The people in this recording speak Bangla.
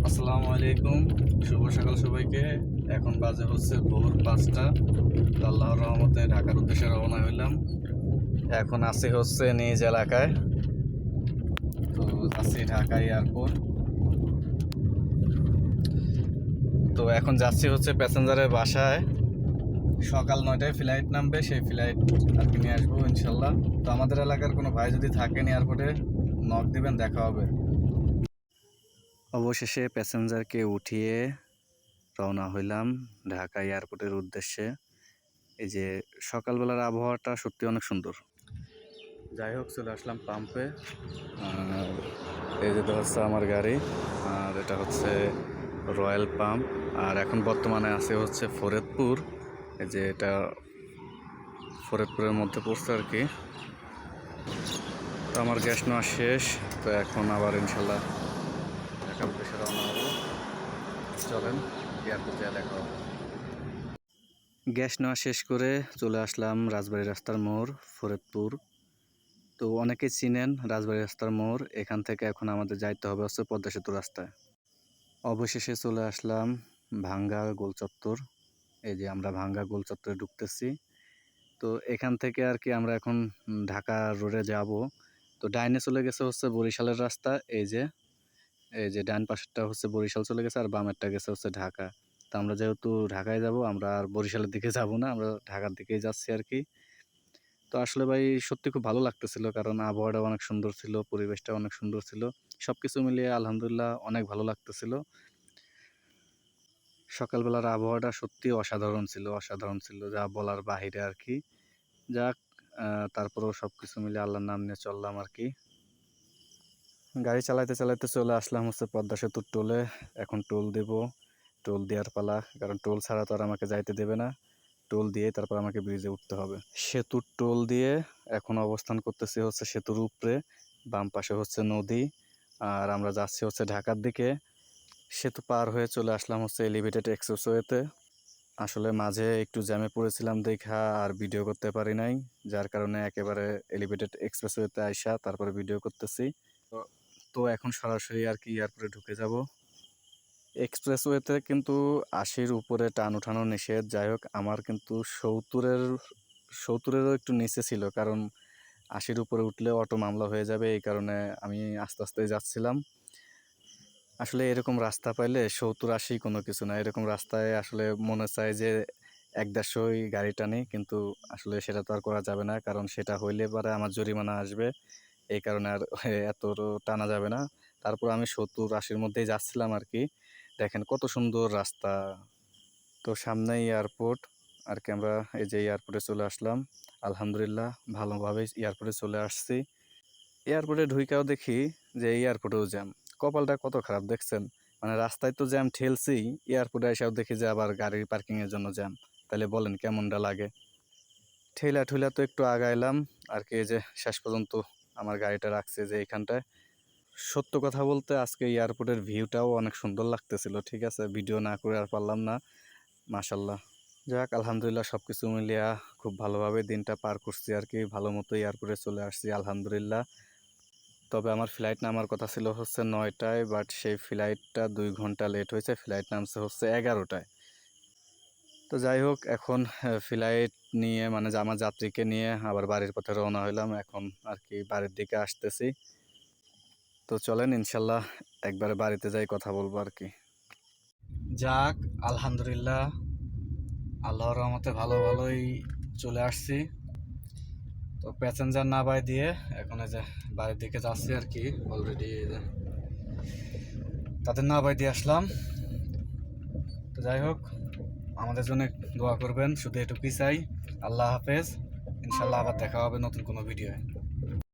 আসসালামু আলাইকুম, শুভ সকাল সবাইকে। এখন বাজে হচ্ছে ভোর 5টা। আল্লাহর রহমতে ঢাকার উদ্দেশ্যে রওনা হইলাম। এখন আছি হচ্ছে নিজ এলাকায়, তো আছি ঢাকা এয়ারপোর্ট। তো এখন যাচ্ছি হচ্ছে প্যাসেঞ্জারের বাসায়। সকাল 9টায় ফ্লাইট নামবে, সেই ফ্লাইট আর কি নিয়ে আসবো ইনশাল্লাহ। তো আমাদের এলাকার কোনো ভাই যদি থাকেন এয়ারপোর্টে, নক দিবেন, দেখা হবে। অবশেষে প্যাসেঞ্জারকে উঠিয়ে রওনা হইলাম ঢাকা এয়ারপোর্টের উদ্দেশ্যে। এই যে সকালবেলার আবহাওয়াটা সত্যি অনেক সুন্দর। যাই হোক, চলে আসলাম পাম্পে। আর এই যে হচ্ছে আমার গাড়ি, আর এটা হচ্ছে রয়্যাল পাম্প। আর এখন বর্তমানে আছে হচ্ছে ফরিদপুর। এই যে এটা ফরিদপুরের মধ্যে পড়ছে আর কি। তো আমার গ্যাস নেওয়া শেষ, তো এখন আবার ইনশাল্লাহ ঢাকার উদ্দেশ্যে রওনা হবো। চলেন এয়ারপোর্টে দেখা হবে। গ্যাস নেওয়া শেষ করে চলে আসলাম রাজবাড়ী রাস্তার মোড়, ফরিদপুর। তো অনেকে চিনেন রাজবাড়ী রাস্তার মোড়। এখান থেকে এখন আমাদের যাইতে হবে হচ্ছে পদ্মা সেতু রাস্তায়। অবশেষে চলে আসলাম ভাঙ্গা গোল চত্বর। এই যে আমরা ভাঙ্গা গোল চত্বরে ঢুকতেছি। তো এখান থেকে আর কি আমরা এখন ঢাকা রোডে যাব। তো ডাইনে চলে গেছে হচ্ছে বরিশালের রাস্তা। এই যে ডান পাশেরটা হচ্ছে বরিশাল চলে গেছে, আর বামেরটা গেছে হচ্ছে ঢাকা। তো আমরা যেহেতু ঢাকায় যাব, আমরা আর বরিশালের দিকে যাব না, আমরা ঢাকার দিকেই যাচ্ছি আর কি। তো আসলে ভাই সত্যি খুব ভালো লাগতেছিল, কারণ আবহাওয়াটা অনেক সুন্দর ছিল, পরিবেশটা অনেক সুন্দর ছিল। সবকিছু মিলিয়ে আলহামদুলিল্লাহ অনেক ভালো লাগতেছিল। সকালবেলার আবহাওয়াটা সত্যি অসাধারণ ছিল, যা বলার বাহিরে আর কি। যাক, তারপরেও সবকিছু মিলে আল্লাহর নাম নিয়ে চললাম আর কি। গাড়ি চালাইতে চালাইতে চলে আসলাম হচ্ছে পদ্মা সেতুর টোলে। এখন টোল দেব, টোল দেওয়ার পালা, কারণ টোল ছাড়া তো আর আমাকে যাইতে দেবে না। টোল দিয়ে তারপর আমাকে ব্রিজে উঠতে হবে। সেতুর টোল দিয়ে এখন অবস্থান করতেছি হচ্ছে সেতুর উপরে। বাম পাশে হচ্ছে নদী, আর আমরা যাচ্ছি হচ্ছে ঢাকার দিকে। সেতু পার হয়ে চলে আসলাম হচ্ছে এলিভেটেড এক্সপ্রেসওয়েতে। আসলে মাঝে একটু জ্যামে পড়েছিলাম দেখা আর ভিডিও করতে পারি নাই, যার কারণে একেবারে এলিভেটেড এক্সপ্রেসওয়েতে আইসা তারপরে ভিডিও করতেছি। তো এখন সরাসরি আর কি এয়ারপোর্টে ঢুকে যাব। এক্সপ্রেসওয়েতে কিন্তু 80-র উপরে টান উঠানো নিষেধ। যাই হোক, আমার কিন্তু 70-এরও একটু নিচে ছিল, কারণ 80-র উপরে উঠলে অটো মামলা হয়ে যাবে। এই কারণে আমি আস্তে আস্তে যাচ্ছিলাম। আসলে এরকম রাস্তা পাইলে 70-80 কোনো কিছু না। এরকম রাস্তায় আসলে মনে চায় যে 1-150 গাড়ি টানি, কিন্তু আসলে সেটা তো আর করা যাবে না, কারণ সেটা হইলে পরে আমার জরিমানা আসবে। এই কারণে আর এত টানা যাবে না। তারপর আমি 70-80-র মধ্যেই যাচ্ছিলাম আর কি। দেখেন কত সুন্দর রাস্তা। তো সামনেই এয়ারপোর্ট আর কি। আমরা এই যে এয়ারপোর্টে চলে আসলাম। আলহামদুলিল্লাহ ভালোভাবেই এয়ারপোর্টে চলে আসছি। এয়ারপোর্টে ঢুইকাও দেখি যে এয়ারপোর্টেও জ্যাম। কপালটা কত খারাপ দেখছেন। মানে রাস্তায় তো জ্যাম ঠেলছি, এয়ারপোর্টে এসেও দেখি যে আবার গাড়ির পার্কিংয়ের জন্য জ্যাম। তাহলে বলেন কেমনটা লাগে। ঠেলা ঠুলা তো একটু আগাইলাম আর কি। এই যে শেষ পর্যন্ত আমার গাড়িটা রাখছে যে এইখানটায়। সত্য কথা বলতে আজকে এয়ারপোর্টের ভিউটাও অনেক সুন্দর লাগতেছিল। ঠিক আছে, ভিডিও না করে আর পারলাম না। মাশাল্লাহ। যাক, আলহামদুলিল্লাহ সব কিছু মিলিয়া খুব ভালোভাবে দিনটা পার করছি আর কি। ভালো মতো এয়ারপোর্টে চলে আসছি আলহামদুলিল্লাহ। তবে আমার ফ্লাইট নামার কথা ছিল হচ্ছে 9টায়, বাট সেই ফ্লাইটটা 2 ঘন্টা লেট হয়েছে। ফ্লাইট নামছে হচ্ছে 11টায়। তো যাই হোক, এখন ফ্লাইট নিয়ে মানে যে আমার যাত্রীকে নিয়ে আবার বাড়ির পথে রওনা হইলাম। এখন আর কি বাড়ির দিকে আসতেছি। তো চলেন ইনশাল্লাহ একবারে বাড়িতে যাই কথা বলবো আর কি। যাক, আলহামদুলিল্লাহ আল্লাহর রহমতে ভালোই চলে আসছি। তো প্যাসেঞ্জার নামাই দিয়ে এখন এই যে বাড়ির দিকে যাচ্ছি আর কি। অলরেডি তাদের নামাই দিয়ে আসলাম। তো যাই হোক, আমাদের জন্য দোয়া করবেন, শুধু এটুকুই চাই। আল্লাহ হাফেজ, ইনশাল্লাহ আবার দেখা হবে নতুন কোনো ভিডিওয়ে।